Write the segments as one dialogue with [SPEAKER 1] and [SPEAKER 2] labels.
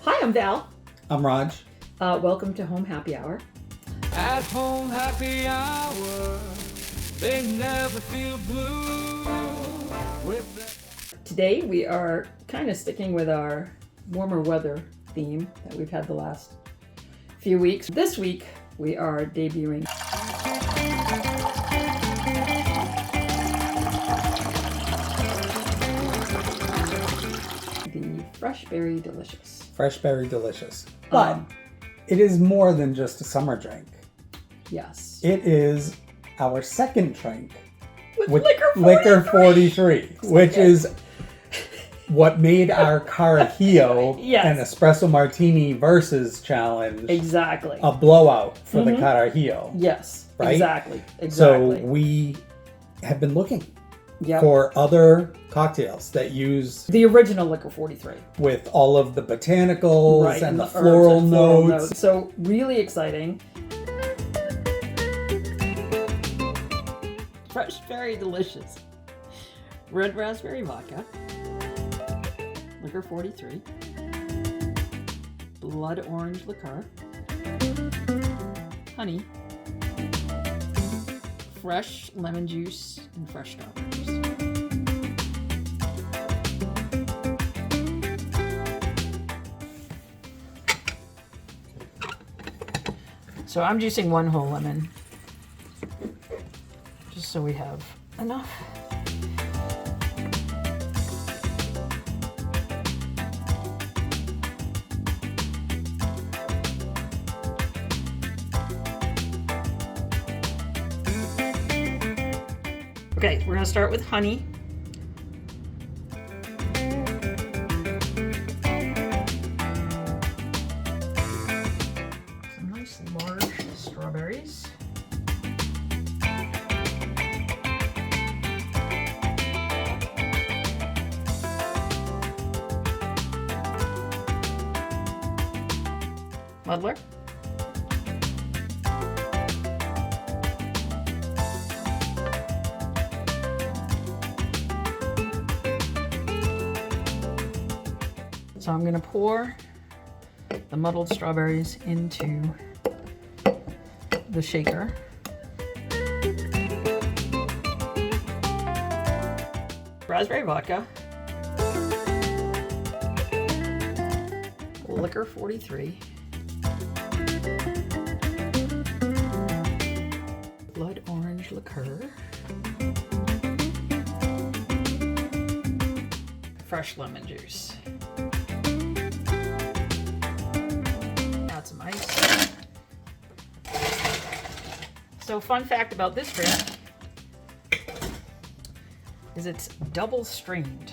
[SPEAKER 1] Hi, I'm Val.
[SPEAKER 2] I'm Raj.
[SPEAKER 1] Welcome to Home Happy Hour.
[SPEAKER 3] At home happy hour, they never feel blue.
[SPEAKER 1] Today we are kind of sticking with our warmer weather theme that we've had the last few weeks. This week we are debuting the Fresh Berry Delicious.
[SPEAKER 2] Fresh Berry Delicious. But it is more than just a summer drink.
[SPEAKER 1] Yes.
[SPEAKER 2] It is our second drink
[SPEAKER 1] With
[SPEAKER 2] Liquor 43, which is what made our Carajillo
[SPEAKER 1] Yes.
[SPEAKER 2] and Espresso Martini versus challenge
[SPEAKER 1] Exactly.
[SPEAKER 2] a blowout for the Carajillo.
[SPEAKER 1] Yes.
[SPEAKER 2] Right?
[SPEAKER 1] Exactly.
[SPEAKER 2] So we have been looking for other cocktails that use
[SPEAKER 1] the original Liquor 43.
[SPEAKER 2] with all of the botanicals and the
[SPEAKER 1] herbs
[SPEAKER 2] floral
[SPEAKER 1] and
[SPEAKER 2] notes.
[SPEAKER 1] So really exciting. Fresh Berry Delicious. Red raspberry vodka. Liquor 43. Blood orange liqueur. Honey. Fresh lemon juice and fresh strawberries. So I'm juicing one whole lemon, just so we have enough. Okay, we're gonna start with honey. Some nice large strawberries. Muddler. So I'm going to pour the muddled strawberries into the shaker. Raspberry vodka. Liquor 43. Blood orange liqueur. Fresh lemon juice. Add some ice. So fun fact about this drink is it's double strained.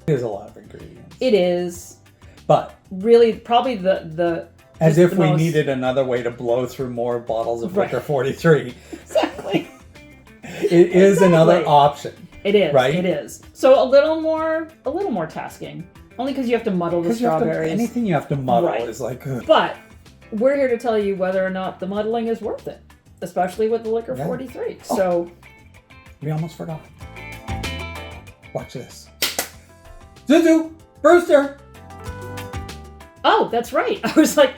[SPEAKER 2] It is a lot of ingredients.
[SPEAKER 1] It is.
[SPEAKER 2] But
[SPEAKER 1] Really, probably the
[SPEAKER 2] as
[SPEAKER 1] just
[SPEAKER 2] if
[SPEAKER 1] the
[SPEAKER 2] we
[SPEAKER 1] most-
[SPEAKER 2] needed another way to blow through more bottles of
[SPEAKER 1] Right.
[SPEAKER 2] Liquor 43.
[SPEAKER 1] Exactly.
[SPEAKER 2] It is another
[SPEAKER 1] Exactly.
[SPEAKER 2] option.
[SPEAKER 1] It is.
[SPEAKER 2] Right?
[SPEAKER 1] It is. So a little more tasking. Only because you have to muddle the
[SPEAKER 2] Because
[SPEAKER 1] strawberries.
[SPEAKER 2] anything you have to muddle
[SPEAKER 1] Right.
[SPEAKER 2] is like, ugh.
[SPEAKER 1] But we're here to tell you whether or not the muddling is worth it, especially with the Licor
[SPEAKER 2] Yeah.
[SPEAKER 1] 43.
[SPEAKER 2] Oh.
[SPEAKER 1] So
[SPEAKER 2] We almost forgot. Watch this. Zuzu! Brewster!
[SPEAKER 1] oh, that's right. I was like,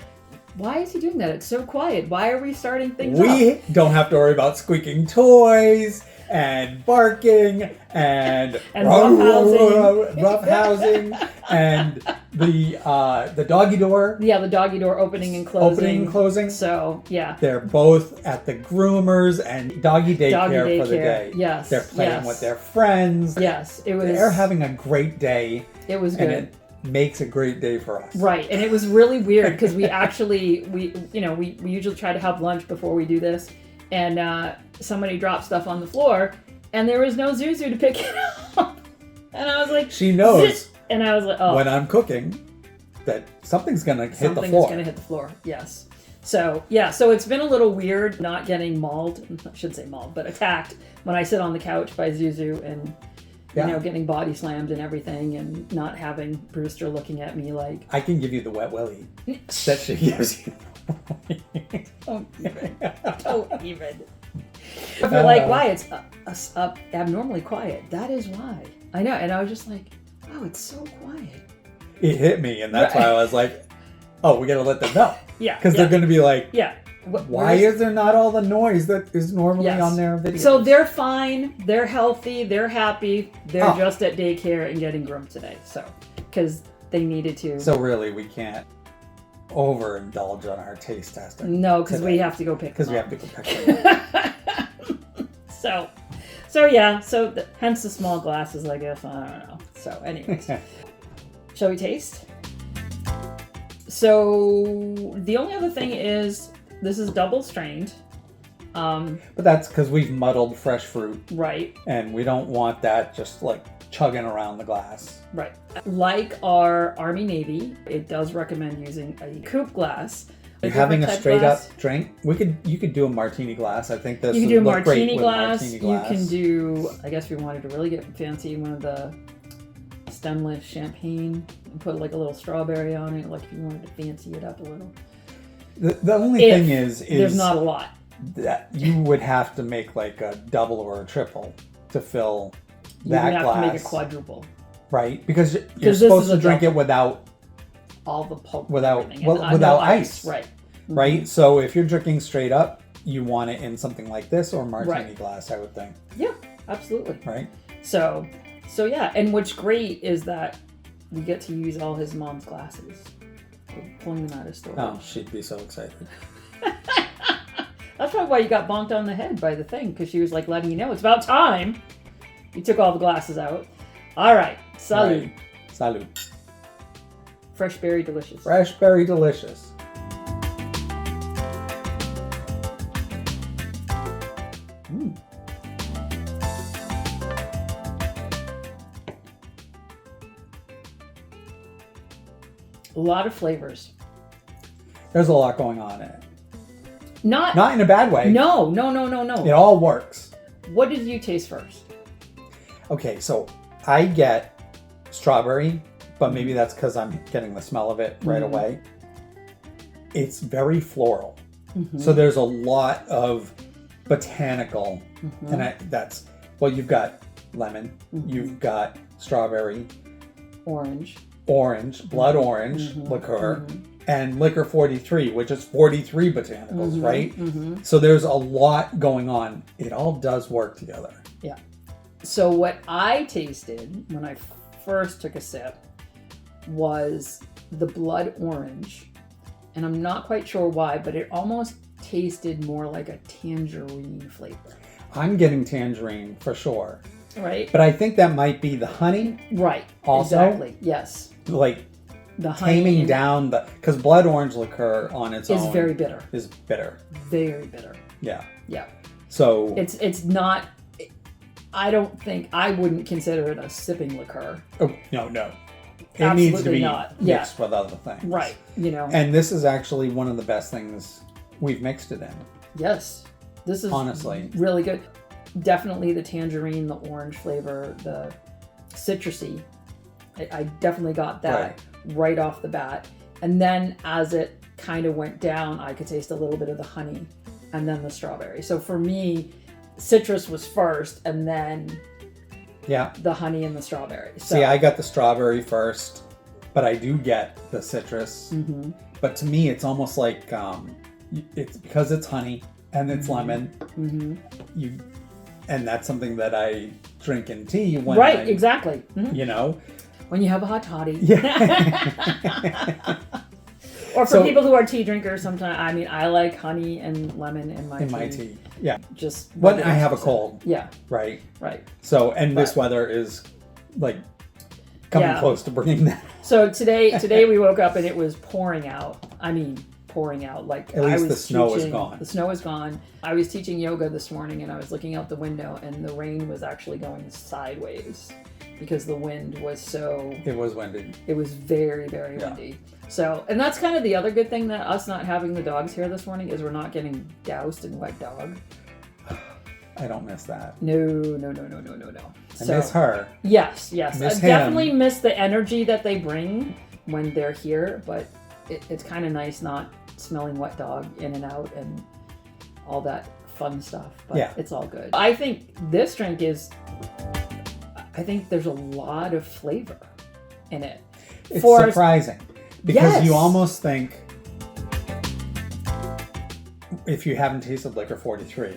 [SPEAKER 1] why is he doing that? It's so quiet. Why are we starting things up?
[SPEAKER 2] We don't have to worry about squeaking toys and barking and rough housing and the doggy door
[SPEAKER 1] Yeah, the doggy door opening and closing. So, yeah.
[SPEAKER 2] They're both at the groomers and doggy daycare for the day.
[SPEAKER 1] Yes.
[SPEAKER 2] They're playing
[SPEAKER 1] yes.
[SPEAKER 2] with their friends.
[SPEAKER 1] Yes, it was.
[SPEAKER 2] They're having a great day.
[SPEAKER 1] It was
[SPEAKER 2] And
[SPEAKER 1] good.
[SPEAKER 2] it makes a great day for us.
[SPEAKER 1] Right, and it was really weird because we usually try to have lunch before we do this, and somebody dropped stuff on the floor, and there was no Zuzu to pick it up, and I was like,
[SPEAKER 2] She knows
[SPEAKER 1] Zit! And I was like, oh,
[SPEAKER 2] when I'm cooking that something's gonna hit the
[SPEAKER 1] something's
[SPEAKER 2] floor.
[SPEAKER 1] gonna hit the floor. Yes. So yeah, so it's been a little weird not getting mauled. I shouldn't say mauled, but attacked when I sit on the couch by Zuzu and.
[SPEAKER 2] Yeah.
[SPEAKER 1] Getting body slammed and everything, and not having Brewster looking at me like,
[SPEAKER 2] I can give you the wet willy that she gives you.
[SPEAKER 1] don't even. If you're like, why? It's abnormally quiet. That is why. I know. And I was just like, oh, it's so quiet.
[SPEAKER 2] It hit me, and that's why I was like, oh, we gotta let them know.
[SPEAKER 1] Yeah.
[SPEAKER 2] Because they're gonna be like,
[SPEAKER 1] yeah.
[SPEAKER 2] Why is there not all the noise that is normally on their videos?
[SPEAKER 1] So they're fine. They're healthy. They're happy. They're
[SPEAKER 2] Oh.
[SPEAKER 1] just at daycare and getting groomed today. So, because they needed to.
[SPEAKER 2] So really, we can't overindulge on our taste testing.
[SPEAKER 1] No, because we have to go pick them
[SPEAKER 2] Because we
[SPEAKER 1] up.
[SPEAKER 2] have to go pick them up.
[SPEAKER 1] So yeah. So hence the small glasses, I guess. I don't know. So anyways. Shall we taste? So the only other thing is this is double strained.
[SPEAKER 2] But that's because we've muddled fresh fruit.
[SPEAKER 1] Right.
[SPEAKER 2] And we don't want that just like chugging around the glass.
[SPEAKER 1] Right. Like our Army Navy, it does recommend using a coupe glass.
[SPEAKER 2] You're having a
[SPEAKER 1] different type
[SPEAKER 2] straight
[SPEAKER 1] glass.
[SPEAKER 2] up drink. You could do a martini glass. I think this
[SPEAKER 1] You can
[SPEAKER 2] would
[SPEAKER 1] do a
[SPEAKER 2] look great
[SPEAKER 1] martini
[SPEAKER 2] with
[SPEAKER 1] glass.
[SPEAKER 2] martini glass.
[SPEAKER 1] You can do, I guess if we wanted to really get fancy, one of the stemless champagne and put like a little strawberry on it, like if you wanted to fancy it up a little.
[SPEAKER 2] The only thing is
[SPEAKER 1] there's not a lot.
[SPEAKER 2] That you would have to make like a double or a triple to fill that
[SPEAKER 1] You
[SPEAKER 2] glass.
[SPEAKER 1] have to make a quadruple.
[SPEAKER 2] Right? Because you're
[SPEAKER 1] this
[SPEAKER 2] supposed
[SPEAKER 1] is
[SPEAKER 2] to
[SPEAKER 1] a
[SPEAKER 2] drink
[SPEAKER 1] double.
[SPEAKER 2] it without
[SPEAKER 1] All the pulp.
[SPEAKER 2] Without-
[SPEAKER 1] and everything.
[SPEAKER 2] well,
[SPEAKER 1] And,
[SPEAKER 2] without
[SPEAKER 1] no
[SPEAKER 2] ice.
[SPEAKER 1] Right.
[SPEAKER 2] right? So if you're drinking straight up, you want it in something like this or martini
[SPEAKER 1] Right.
[SPEAKER 2] glass, I would think.
[SPEAKER 1] Yeah, absolutely.
[SPEAKER 2] Right?
[SPEAKER 1] So yeah, and what's great is that we get to use all his mom's glasses. We're pulling them out of storage.
[SPEAKER 2] Oh, she'd be so excited.
[SPEAKER 1] That's probably why you got bonked on the head by the thing, because she was like letting you know it's about time. You took all the glasses out. All right, salud.
[SPEAKER 2] Right. Salud.
[SPEAKER 1] Fresh berry delicious.
[SPEAKER 2] Fresh berry delicious. Mm.
[SPEAKER 1] A lot of flavors.
[SPEAKER 2] There's a lot going on in it.
[SPEAKER 1] Not
[SPEAKER 2] in a bad way.
[SPEAKER 1] No.
[SPEAKER 2] It all works.
[SPEAKER 1] What did you taste first?
[SPEAKER 2] Okay, so I get strawberry, but maybe that's because I'm getting the smell of it right away. It's very floral. So there's a lot of botanical, and you've got lemon, you've got strawberry,
[SPEAKER 1] Orange.
[SPEAKER 2] blood orange, liqueur, and Licor 43, which is 43 botanicals, right? So there's a lot going on. It all does work together.
[SPEAKER 1] Yeah. So what I tasted when I first took a sip was the blood orange. And I'm not quite sure why, but it almost tasted more like a tangerine flavor.
[SPEAKER 2] I'm getting tangerine for sure.
[SPEAKER 1] Right?
[SPEAKER 2] But I think that might be the honey.
[SPEAKER 1] Right.
[SPEAKER 2] Also?
[SPEAKER 1] Exactly. Yes.
[SPEAKER 2] Like
[SPEAKER 1] The honey
[SPEAKER 2] taming down because blood orange liqueur on its
[SPEAKER 1] is
[SPEAKER 2] own
[SPEAKER 1] very bitter.
[SPEAKER 2] Is bitter.
[SPEAKER 1] Very bitter.
[SPEAKER 2] Yeah.
[SPEAKER 1] Yeah.
[SPEAKER 2] So
[SPEAKER 1] It's not. I wouldn't consider it a sipping liqueur.
[SPEAKER 2] oh, no. It
[SPEAKER 1] Absolutely
[SPEAKER 2] needs to be
[SPEAKER 1] not.
[SPEAKER 2] mixed with other things.
[SPEAKER 1] Right.
[SPEAKER 2] And this is actually one of the best things we've mixed it in.
[SPEAKER 1] Yes. This is
[SPEAKER 2] Honestly.
[SPEAKER 1] really good. Definitely the tangerine, the orange flavor, the citrusy I definitely got that right off the bat. And then as it kind of went down, I could taste a little bit of the honey and then the strawberry. So for me, citrus was first and then the honey and the strawberry. So,
[SPEAKER 2] see, I got the strawberry first, but I do get the citrus. But to me, it's almost like it's because it's honey and it's lemon. And that's something that I drink in tea when
[SPEAKER 1] exactly.
[SPEAKER 2] You know,
[SPEAKER 1] when you have a hot toddy.
[SPEAKER 2] Yeah.
[SPEAKER 1] Or for people who are tea drinkers, sometimes I like honey and lemon in my tea. Yeah. Just
[SPEAKER 2] when I have a cold.
[SPEAKER 1] Yeah.
[SPEAKER 2] Right.
[SPEAKER 1] Right.
[SPEAKER 2] So this weather is like coming close to bringing that.
[SPEAKER 1] So today we woke up and it was pouring out. Pouring out. Like
[SPEAKER 2] at least the snow is gone.
[SPEAKER 1] The snow is gone. I was teaching yoga this morning and I was looking out the window and the rain was actually going sideways because the wind was so...
[SPEAKER 2] It was windy.
[SPEAKER 1] It was very, very windy. So, and that's kind of the other good thing that us not having the dogs here this morning is we're not getting doused in wet dog.
[SPEAKER 2] I don't miss that.
[SPEAKER 1] No.
[SPEAKER 2] I miss her.
[SPEAKER 1] Yes.
[SPEAKER 2] Miss
[SPEAKER 1] I definitely miss the energy that they bring when they're here, but it's kind of nice not smelling wet dog in and out and all that fun stuff. But it's all good. I think this drink I think there's a lot of flavor in it.
[SPEAKER 2] It's surprising because you almost think, if you haven't tasted Liquor 43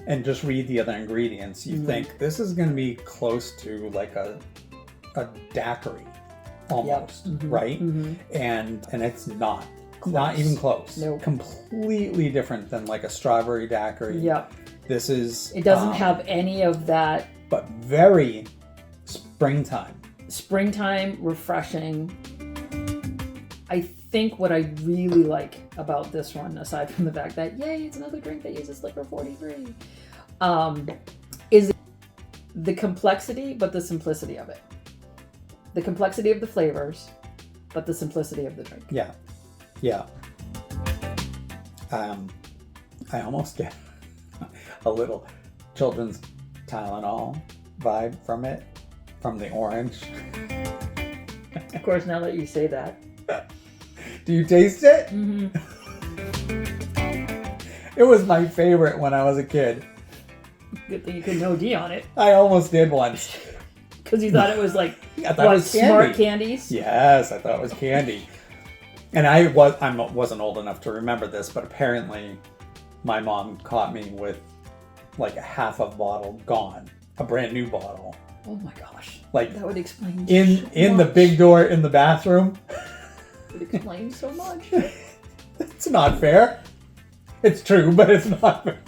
[SPEAKER 2] and just read the other ingredients, you think this is going to be close to like a daiquiri almost, right? And it's not.
[SPEAKER 1] Close.
[SPEAKER 2] Not even close.
[SPEAKER 1] Nope.
[SPEAKER 2] Completely different than like a strawberry daiquiri.
[SPEAKER 1] Yep.
[SPEAKER 2] This is...
[SPEAKER 1] It doesn't have any of that...
[SPEAKER 2] But very springtime.
[SPEAKER 1] Springtime, refreshing. I think what I really like about this one, aside from the fact that, yay, it's another drink that uses Liquor 43, is the complexity, but the simplicity of it. The complexity of the flavors, but the simplicity of the drink.
[SPEAKER 2] Yeah. I almost get a little children's Tylenol vibe from it, from the orange.
[SPEAKER 1] Of course, now that you say that.
[SPEAKER 2] Do you taste it?
[SPEAKER 1] Mm-hmm.
[SPEAKER 2] It was my favorite when I was a kid.
[SPEAKER 1] Good thing you couldn't OD on it.
[SPEAKER 2] I almost did once.
[SPEAKER 1] Because you thought it was like
[SPEAKER 2] I thought it was
[SPEAKER 1] smart candies?
[SPEAKER 2] Yes, I thought it was candy. And I wasn't old enough to remember this, but apparently my mom caught me with like a half a bottle gone, a brand new bottle.
[SPEAKER 1] Oh my gosh!
[SPEAKER 2] Like
[SPEAKER 1] that would explain
[SPEAKER 2] in the big door in the bathroom.
[SPEAKER 1] It would explain so much.
[SPEAKER 2] It's not fair. It's true, but it's not fair.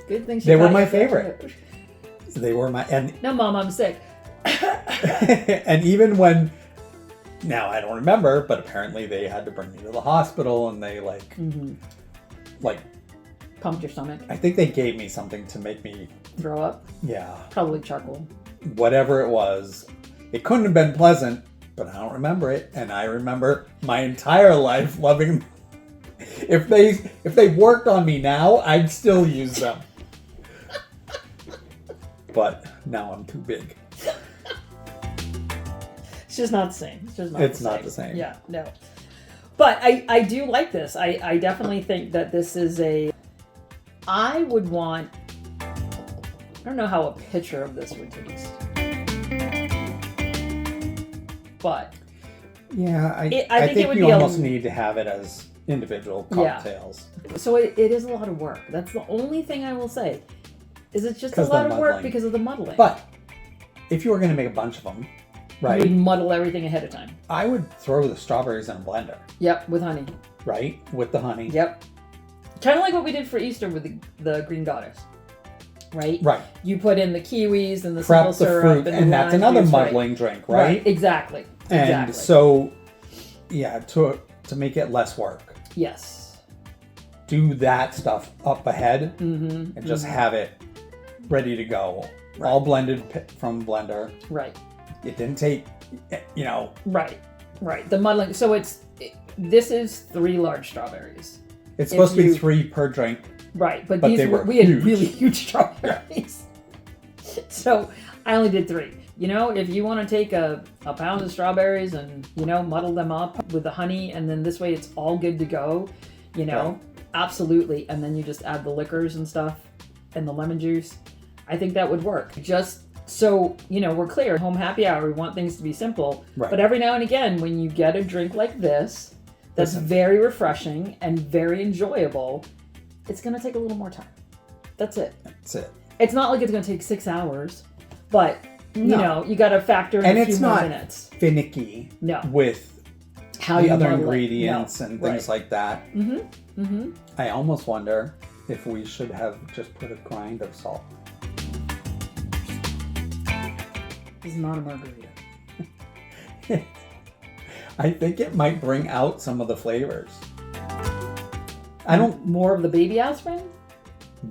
[SPEAKER 1] Good thing
[SPEAKER 2] they were my favorite. They were my
[SPEAKER 1] No, Mom, I'm sick.
[SPEAKER 2] And even when, now I don't remember, but apparently they had to bring me to the hospital and they like
[SPEAKER 1] pumped your stomach.
[SPEAKER 2] I think they gave me something to make me
[SPEAKER 1] throw up.
[SPEAKER 2] Yeah.
[SPEAKER 1] Probably charcoal. Whatever
[SPEAKER 2] it was. It couldn't have been pleasant, but I don't remember it. And I remember my entire life loving them. If they worked on me now, I'd still use them. But now I'm too big.
[SPEAKER 1] It's just not the same. It's
[SPEAKER 2] not the same.
[SPEAKER 1] Yeah, no. But I do like this. I definitely think that this is I would want... I don't know how a picture of this would taste. But...
[SPEAKER 2] Yeah, I think
[SPEAKER 1] it would
[SPEAKER 2] you
[SPEAKER 1] be
[SPEAKER 2] almost need to have it as individual cocktails.
[SPEAKER 1] Yeah. So it is a lot of work. That's the only thing I will say. Is it's just a lot of work because of the muddling.
[SPEAKER 2] But if you were going to make a bunch of them, right?
[SPEAKER 1] You would muddle everything ahead of time.
[SPEAKER 2] I would throw the strawberries in a blender.
[SPEAKER 1] Yep, with honey.
[SPEAKER 2] Right? With the honey.
[SPEAKER 1] Yep. Kind of like what we did for Easter with the Green Goddess. Right?
[SPEAKER 2] Right.
[SPEAKER 1] You put in the kiwis and the
[SPEAKER 2] simple
[SPEAKER 1] syrup.
[SPEAKER 2] Fruit, and that's another muddling drink, right?
[SPEAKER 1] Exactly.
[SPEAKER 2] And so, yeah, to make it less work.
[SPEAKER 1] Yes.
[SPEAKER 2] Do that stuff up ahead and just have it ready to go. Right. All blended from blender.
[SPEAKER 1] Right.
[SPEAKER 2] It didn't take,
[SPEAKER 1] Right. The muddling. So this is 3 large strawberries.
[SPEAKER 2] It's supposed to be 3 per drink.
[SPEAKER 1] Right, but
[SPEAKER 2] we had
[SPEAKER 1] really huge strawberries. So I only did 3. You know, if you want to take a pound of strawberries and, you know, muddle them up with the honey, and then this way it's all good to go, you know,
[SPEAKER 2] Right.
[SPEAKER 1] absolutely. And then you just add the liquors and stuff and the lemon juice. I think that would work. Just so, you know, we're clear. Home happy hour, we want things to be simple.
[SPEAKER 2] Right.
[SPEAKER 1] But every now and again, when you get a drink like this, that's
[SPEAKER 2] Listen.
[SPEAKER 1] very refreshing and very enjoyable, it's going to take a little more time. That's it.
[SPEAKER 2] That's it.
[SPEAKER 1] It's not like it's going to take 6 hours, but you
[SPEAKER 2] No.
[SPEAKER 1] know, you got to factor in
[SPEAKER 2] And
[SPEAKER 1] a
[SPEAKER 2] it's
[SPEAKER 1] few more
[SPEAKER 2] not
[SPEAKER 1] minutes.
[SPEAKER 2] finicky
[SPEAKER 1] No.
[SPEAKER 2] with
[SPEAKER 1] How
[SPEAKER 2] the
[SPEAKER 1] you
[SPEAKER 2] other
[SPEAKER 1] muddle it.
[SPEAKER 2] ingredients
[SPEAKER 1] No.
[SPEAKER 2] and things like that.
[SPEAKER 1] Mm-hmm.
[SPEAKER 2] I almost wonder if we should have just put a grind of salt.
[SPEAKER 1] This is not a margarita.
[SPEAKER 2] I think it might bring out some of the flavors. I don't,
[SPEAKER 1] More of the baby aspirin?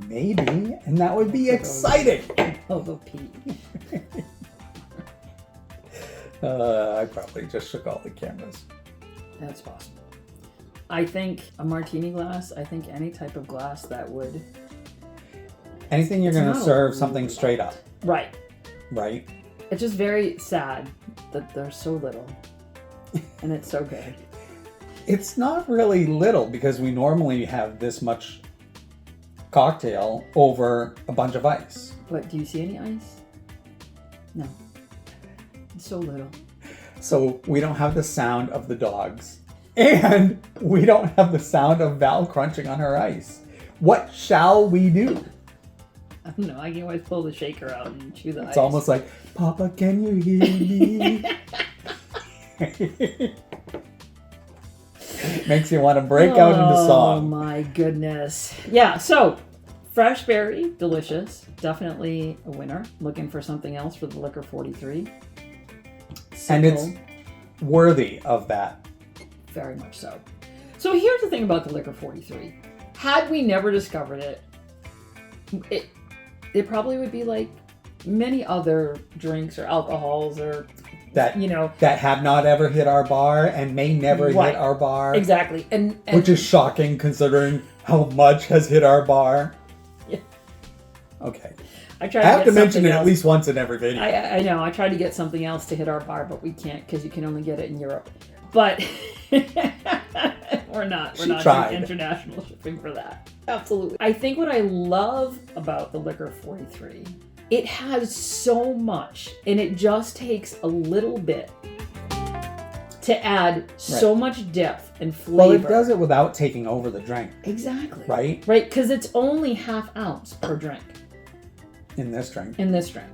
[SPEAKER 2] maybe, and that would be exciting.
[SPEAKER 1] Oh, the pea.
[SPEAKER 2] I probably just shook all the cameras.
[SPEAKER 1] That's possible. I think a martini glass, I think any type of glass that would...
[SPEAKER 2] Anything you're
[SPEAKER 1] It's
[SPEAKER 2] going to
[SPEAKER 1] not a
[SPEAKER 2] serve
[SPEAKER 1] lot.
[SPEAKER 2] something straight up,
[SPEAKER 1] Right.
[SPEAKER 2] right?
[SPEAKER 1] It's just very sad that there's so little. And it's so good.
[SPEAKER 2] It's not really little because we normally have this much cocktail over a bunch of ice.
[SPEAKER 1] But do you see any ice? No. It's so little.
[SPEAKER 2] So we don't have the sound of the dogs. And we don't have the sound of Val crunching on her ice. What shall we do?
[SPEAKER 1] I don't know. I can always pull the shaker out and chew the ice.
[SPEAKER 2] It's almost like, Papa, can you hear me? Makes you want to break out into
[SPEAKER 1] Oh
[SPEAKER 2] song.
[SPEAKER 1] my goodness. Yeah, so fresh berry, delicious. Definitely a winner. Looking for something else for the Licor 43.
[SPEAKER 2] And it's
[SPEAKER 1] Simple,
[SPEAKER 2] worthy of that.
[SPEAKER 1] very much so. So here's the thing about the Licor 43. Had we never discovered it, it probably would be like many other drinks or alcohols or,
[SPEAKER 2] That
[SPEAKER 1] you know,
[SPEAKER 2] that have not ever hit our bar and may never
[SPEAKER 1] Right.
[SPEAKER 2] hit our bar.
[SPEAKER 1] exactly. And
[SPEAKER 2] Which is shocking considering how much has hit our bar.
[SPEAKER 1] Yeah.
[SPEAKER 2] Okay.
[SPEAKER 1] I
[SPEAKER 2] I
[SPEAKER 1] tried
[SPEAKER 2] have
[SPEAKER 1] get
[SPEAKER 2] to mention
[SPEAKER 1] something
[SPEAKER 2] it at
[SPEAKER 1] else.
[SPEAKER 2] least once in every video.
[SPEAKER 1] I know. I tried to get something else to hit our bar, but we can't because you can only get it in Europe. But we're not
[SPEAKER 2] She
[SPEAKER 1] doing
[SPEAKER 2] tried.
[SPEAKER 1] international shipping for that. Absolutely. I think what I love about the Licor 43, it has so much, and it just takes a little bit to add so much depth and flavor.
[SPEAKER 2] Well, it does it without taking over the drink,
[SPEAKER 1] Exactly.
[SPEAKER 2] right?
[SPEAKER 1] Right, because it's only ½ ounce per drink
[SPEAKER 2] In this drink,
[SPEAKER 1] in this drink.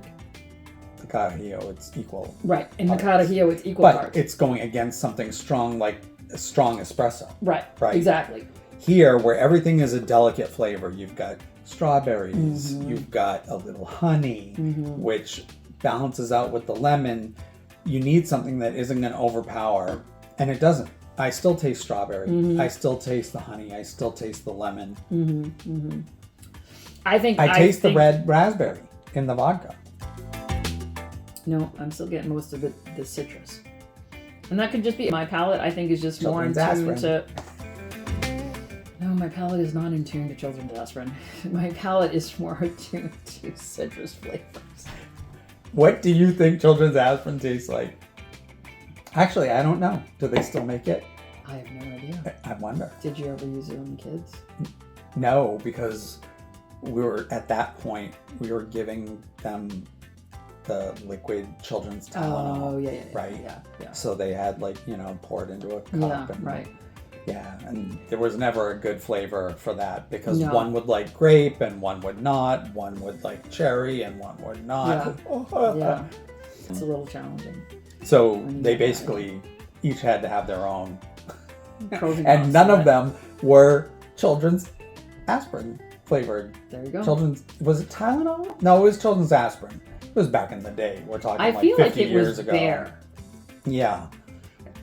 [SPEAKER 2] the Carajillo, it's equal.
[SPEAKER 1] Right. In the
[SPEAKER 2] Parts.
[SPEAKER 1] Carajillo, it's equal
[SPEAKER 2] But
[SPEAKER 1] parts.
[SPEAKER 2] it's going against something strong like a strong espresso.
[SPEAKER 1] Right.
[SPEAKER 2] Right.
[SPEAKER 1] Exactly.
[SPEAKER 2] Here, where everything is a delicate flavor, you've got strawberries,
[SPEAKER 1] Mm-hmm.
[SPEAKER 2] you've got a little honey, which balances out with the lemon. You need something that isn't going to overpower, and it doesn't. I still taste strawberry.
[SPEAKER 1] Mm-hmm.
[SPEAKER 2] I still taste the honey. I still taste the lemon.
[SPEAKER 1] I think
[SPEAKER 2] I taste the
[SPEAKER 1] think-
[SPEAKER 2] red raspberry in the vodka.
[SPEAKER 1] No, I'm still getting most of the citrus, and that could just be my palate. I think is just
[SPEAKER 2] Children's
[SPEAKER 1] more in tune
[SPEAKER 2] aspirin.
[SPEAKER 1] to. No, my palate is not in tune to children's aspirin. My palate is more attuned to citrus flavors.
[SPEAKER 2] What do you think children's aspirin tastes like? Actually, I don't know. Do they still make it?
[SPEAKER 1] I have no idea.
[SPEAKER 2] I wonder.
[SPEAKER 1] Did you ever use it on the kids?
[SPEAKER 2] No, because we were at that point, we were giving them the liquid children's Tylenol.
[SPEAKER 1] Oh yeah,
[SPEAKER 2] right?
[SPEAKER 1] Yeah.
[SPEAKER 2] So they had poured into a cup.
[SPEAKER 1] Yeah,
[SPEAKER 2] and,
[SPEAKER 1] right.
[SPEAKER 2] Yeah, and there was never a good flavor for that because
[SPEAKER 1] No.
[SPEAKER 2] one would like grape and one would not. One would like cherry and one would not.
[SPEAKER 1] Yeah. It's a little challenging.
[SPEAKER 2] So
[SPEAKER 1] When you
[SPEAKER 2] they
[SPEAKER 1] get that.
[SPEAKER 2] basically each had to have their own.
[SPEAKER 1] Pros and
[SPEAKER 2] And
[SPEAKER 1] cons
[SPEAKER 2] none
[SPEAKER 1] to
[SPEAKER 2] of
[SPEAKER 1] it.
[SPEAKER 2] them were children's aspirin flavored.
[SPEAKER 1] There you go.
[SPEAKER 2] Was it Tylenol? No, it was children's aspirin. It was back in the day. We're talking
[SPEAKER 1] I
[SPEAKER 2] like
[SPEAKER 1] feel
[SPEAKER 2] 50
[SPEAKER 1] like it
[SPEAKER 2] years
[SPEAKER 1] was
[SPEAKER 2] ago.
[SPEAKER 1] there.
[SPEAKER 2] Yeah.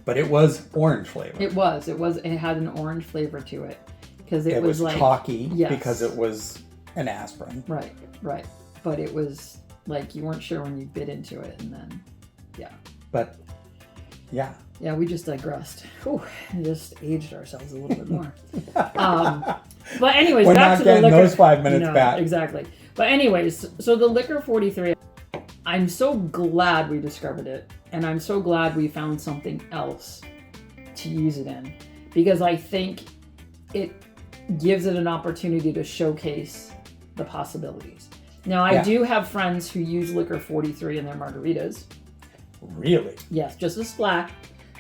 [SPEAKER 2] But it was orange flavor.
[SPEAKER 1] It was. It had an orange flavor to it because it,
[SPEAKER 2] It was
[SPEAKER 1] like
[SPEAKER 2] chalky
[SPEAKER 1] yes.
[SPEAKER 2] because it was an aspirin.
[SPEAKER 1] Right. But it was like you weren't sure when you bit into it, and then
[SPEAKER 2] But yeah.
[SPEAKER 1] yeah, we just digressed. Whew, and just aged ourselves a little bit more. But anyways,
[SPEAKER 2] We're
[SPEAKER 1] back
[SPEAKER 2] not
[SPEAKER 1] to the
[SPEAKER 2] getting
[SPEAKER 1] liquor.
[SPEAKER 2] those 5 minutes
[SPEAKER 1] No,
[SPEAKER 2] back.
[SPEAKER 1] Exactly. But anyways, so the Licor 43, I'm so glad we discovered it, and I'm so glad we found something else to use it in, because I think it gives it an opportunity to showcase the possibilities. Now, I do have friends who use Licor 43 in their margaritas.
[SPEAKER 2] Really?
[SPEAKER 1] Yes, just a splash.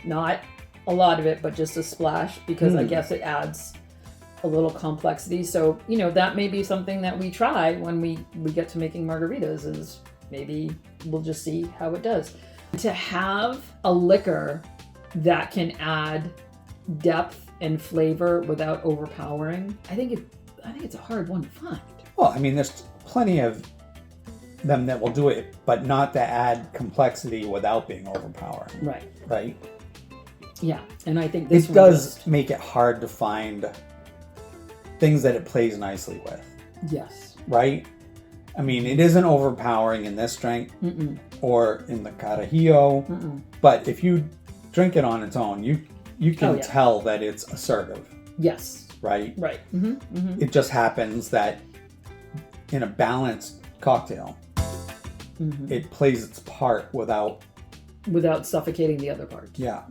[SPEAKER 1] Not a lot of it, but just a splash, because I guess it adds a little complexity. So, that may be something that we try when we get to making margaritas, is maybe we'll just see how it does. To have a liquor that can add depth and flavor without overpowering, I think it's a hard one to find.
[SPEAKER 2] Well, I mean, there's plenty of them that will do it, but not to add complexity without being overpowering.
[SPEAKER 1] Right.
[SPEAKER 2] Right?
[SPEAKER 1] Yeah, and I think this
[SPEAKER 2] it does make it hard to find things that it plays nicely with.
[SPEAKER 1] Yes.
[SPEAKER 2] Right? I mean, it isn't overpowering in this drink or in the Carajillo, but if you drink it on its own, you can tell that it's assertive.
[SPEAKER 1] Yes.
[SPEAKER 2] Right?
[SPEAKER 1] Right.
[SPEAKER 2] It just happens that in a balanced cocktail, it plays its part without
[SPEAKER 1] suffocating the other parts.
[SPEAKER 2] Yeah.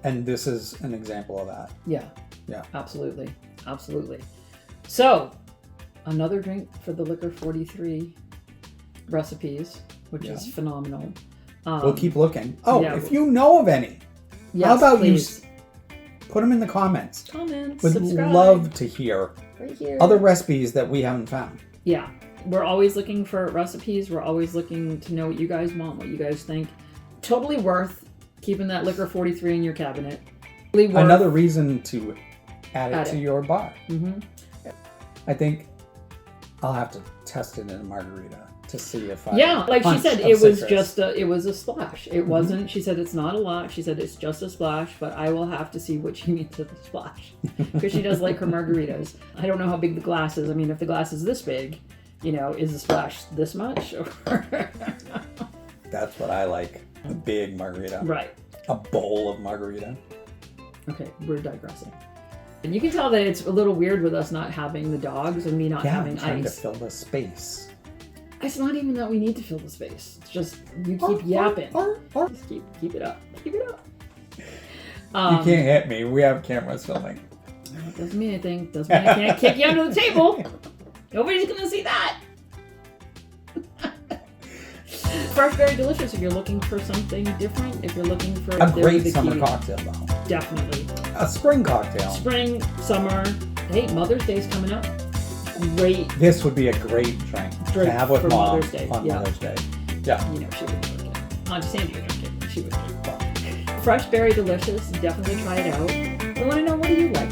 [SPEAKER 2] And this is an example of that.
[SPEAKER 1] Yeah.
[SPEAKER 2] Yeah.
[SPEAKER 1] Absolutely. So, another drink for the Licor 43 recipes, which is phenomenal.
[SPEAKER 2] We'll keep looking. If you know of any, how about please. You put them in the comments. Would
[SPEAKER 1] subscribe.
[SPEAKER 2] Love to hear
[SPEAKER 1] right here.
[SPEAKER 2] Other recipes that we haven't found.
[SPEAKER 1] Yeah. We're always looking for recipes. We're always looking to know what you guys want, what you guys think. Totally worth keeping that Licor 43 in your cabinet. Totally
[SPEAKER 2] another reason to add it to your bar. I think I'll have to test it in a margarita to see if I
[SPEAKER 1] like she said, it was just it was a splash. It wasn't, she said it's not a lot. She said it's just a splash, but I will have to see what she means with the splash, because she does like her margaritas. I don't know how big the glass is. I mean, if the glass is this big, is the splash this much?
[SPEAKER 2] That's what I like. A big margarita.
[SPEAKER 1] Right.
[SPEAKER 2] A bowl of margarita.
[SPEAKER 1] Okay, we're digressing. And you can tell that it's a little weird with us not having the dogs and me not having
[SPEAKER 2] I'm trying
[SPEAKER 1] ice.
[SPEAKER 2] to fill the space.
[SPEAKER 1] It's not even that we need to fill the space. It's just you keep yapping. Just keep it up. Keep it up.
[SPEAKER 2] You can't hit me. We have cameras filming.
[SPEAKER 1] Doesn't mean anything. Doesn't mean I can't kick you under the table. Nobody's gonna see that. Fresh Berry Delicious if you're looking for something different. If you're looking for
[SPEAKER 2] a great summer cocktail, though.
[SPEAKER 1] Definitely.
[SPEAKER 2] A spring cocktail.
[SPEAKER 1] Spring, summer. Hey, Mother's Day's coming up. Great.
[SPEAKER 2] This would be a great drink to have with Mom Mother's Day. On Mother's Day. Yeah.
[SPEAKER 1] She would drink it. Auntie Sandy would drink it. She would drink it. Fresh Berry Delicious. Definitely try it out. I want to know, what do you like?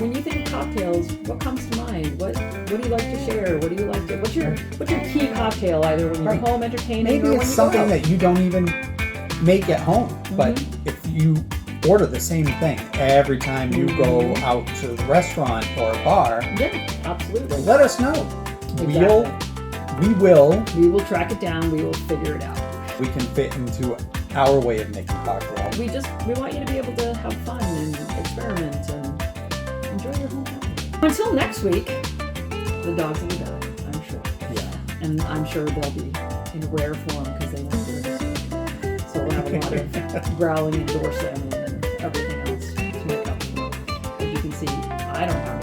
[SPEAKER 1] When you think of cocktails, what comes to mind? What do you like to share? What do you like to? What's your key cocktail? Either when you're home entertaining,
[SPEAKER 2] maybe
[SPEAKER 1] or when
[SPEAKER 2] it's
[SPEAKER 1] you
[SPEAKER 2] something
[SPEAKER 1] go out.
[SPEAKER 2] that you don't even make at home. But if you order the same thing every time you go out to the restaurant or a bar,
[SPEAKER 1] absolutely.
[SPEAKER 2] Let us know.
[SPEAKER 1] Exactly.
[SPEAKER 2] We will
[SPEAKER 1] track it down. We will figure it out.
[SPEAKER 2] We can fit into our way of making cocktails.
[SPEAKER 1] We want you to be able to have fun and experiment and enjoy your home cocktail. Until next week, the dogs will be back, I'm sure.
[SPEAKER 2] Yeah.
[SPEAKER 1] And I'm sure they'll be in rare form because they won't do this. So we'll have a lot of growling and door slamming and everything else to make up for it. As you can see, I don't have